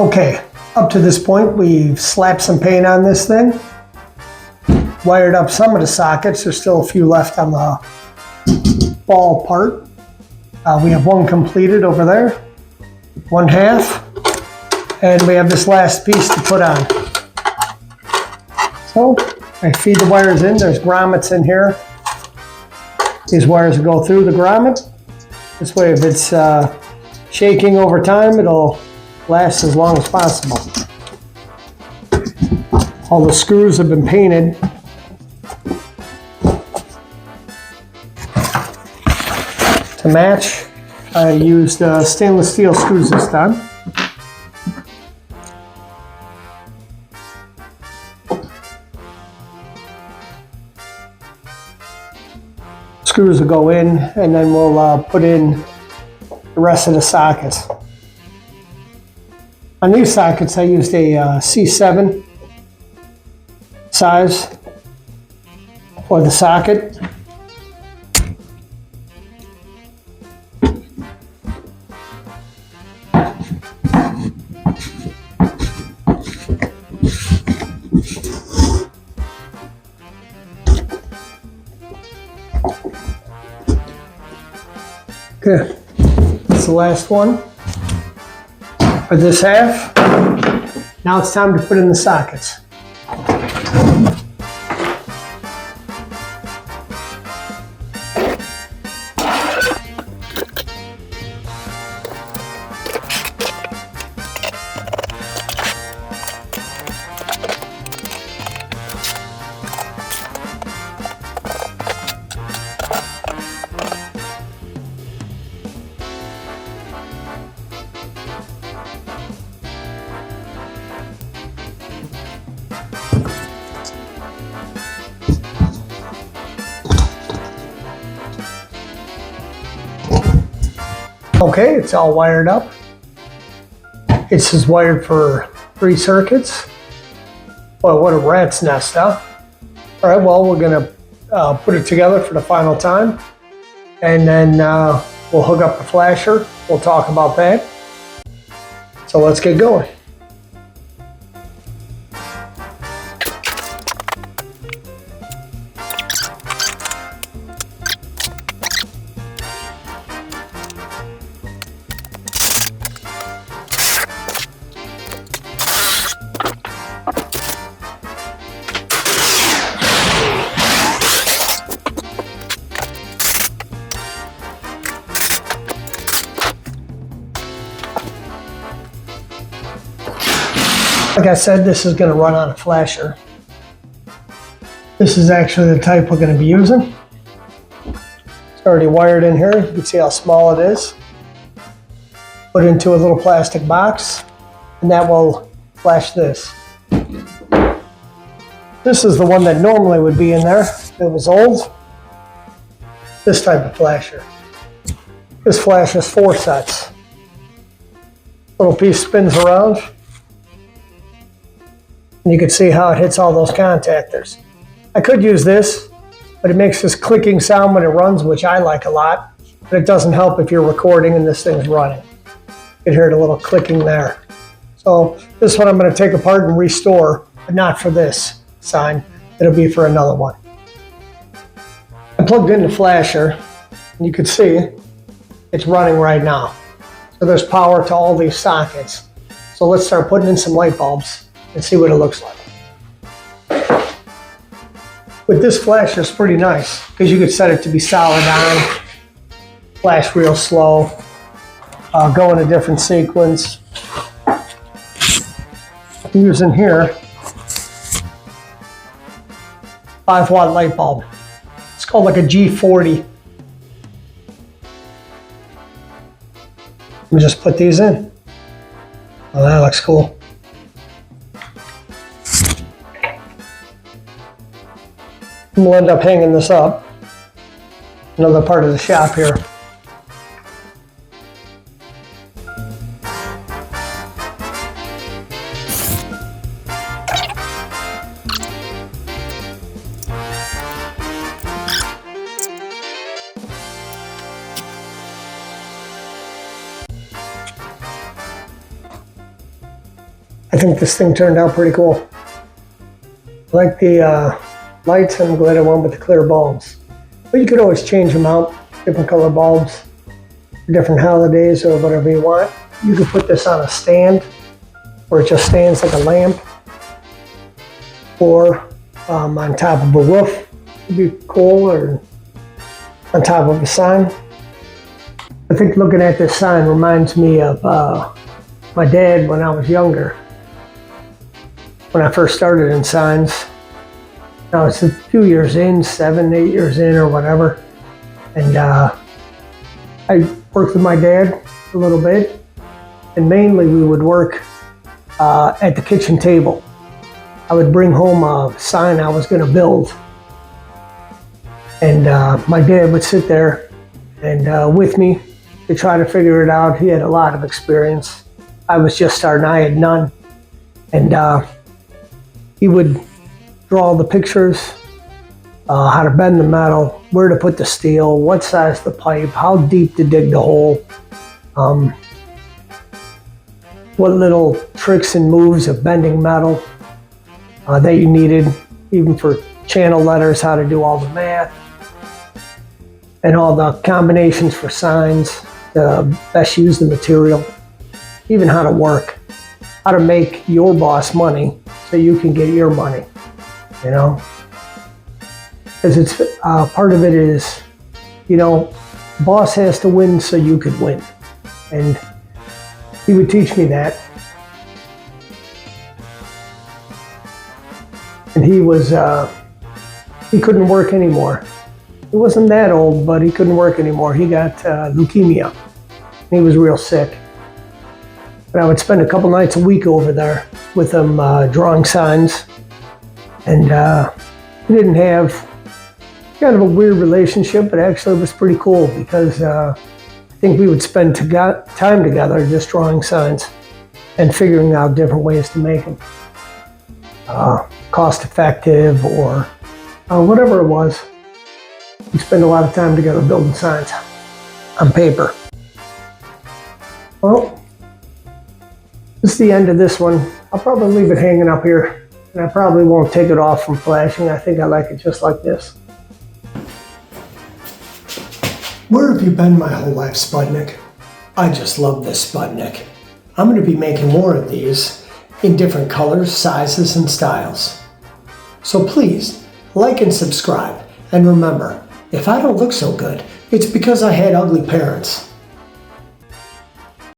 Okay, up to this point, we've slapped some paint on this thing, wired up some of the sockets. There's still a few left on the ball part. We have one completed over there, one half, and we have this last piece to put on. So I feed the wires in. There's grommets in here. These wires will go through the grommet. This way, if it's shaking over time, it'll last as long as possible. All the screws have been painted. To match, I used stainless steel screws this time. Screws will go in, and then we'll put in the rest of the sockets. On these sockets, I used a C7 size for the socket. Okay, that's the last one for this half. Now it's time to put in the sockets. Okay, it's all wired up. This is wired for 3 circuits. Well, what a rat's nest, huh? All right, well, we're gonna put it together for the final time. And then we'll hook up the flasher. We'll talk about that. So let's get going. Like I said, this is going to run on a flasher. This is actually the type we're going to be using. It's already wired in here. You can see how small it is. Put it into a little plastic box, and that will flash this. This is the one that normally would be in there if it was old. This type of flasher. This flashes 4 sets. Little piece spins around. And you can see how it hits all those contactors. I could use this, but it makes this clicking sound when it runs, which I like a lot, but it doesn't help if you're recording and this thing's running. You can hear the little clicking there. So this one I'm going to take apart and restore, but not for this sign. It'll be for another one. I plugged in the flasher, and you can see it's running right now. So there's power to all these sockets. So let's start putting in some light bulbs and see what it looks like. With this flasher, it's pretty nice because you could set it to be solid on, flash real slow, go in a different sequence. I'm using here 5-watt light bulb. It's called like a G40. Let me just put these in. Oh, that looks cool. We'll end up hanging this up. Another part of the shop here. I think this thing turned out pretty cool. I like the lights, and I'm glad I went with the clear bulbs. But you could always change them out, different color bulbs, for different holidays or whatever you want. You could put this on a stand where it just stands like a lamp, or on top of a roof would be cool, or on top of a sign. I think looking at this sign reminds me of my dad when I was younger. When I first started in signs, I was a few years in, 7, 8 years in or whatever. And I worked with my dad a little bit, and mainly we would work at the kitchen table. I would bring home a sign I was going to build, and my dad would sit there and with me to try to figure it out. He had a lot of experience. I was just starting, I had none. And he would draw the pictures, how to bend the metal, where to put the steel, what size the pipe, how deep to dig the hole, what little tricks and moves of bending metal that you needed, even for channel letters, how to do all the math, and all the combinations for signs, the best use the material, even how to work, how to make your boss money so you can get your money, you know? Because it's part of it is, you know, boss has to win so you could win. And he would teach me that. And he was, he couldn't work anymore. He wasn't that old, but he couldn't work anymore. He got leukemia. He was real sick. And I would spend a couple nights a week over there with him drawing signs. And we didn't have kind of a weird relationship, but actually it was pretty cool because I think we would spend time together just drawing signs and figuring out different ways to make them. Cost effective or whatever it was. We spend a lot of time together building signs on paper. Well, this is the end of this one. I'll probably leave it hanging up here, and I probably won't take it off from flashing. I think I like it just like this. Where have you been my whole life, Sputnik? I just love this Sputnik. I'm going to be making more of these in different colors, sizes, and styles. So please, like and subscribe. And remember, if I don't look so good, it's because I had ugly parents.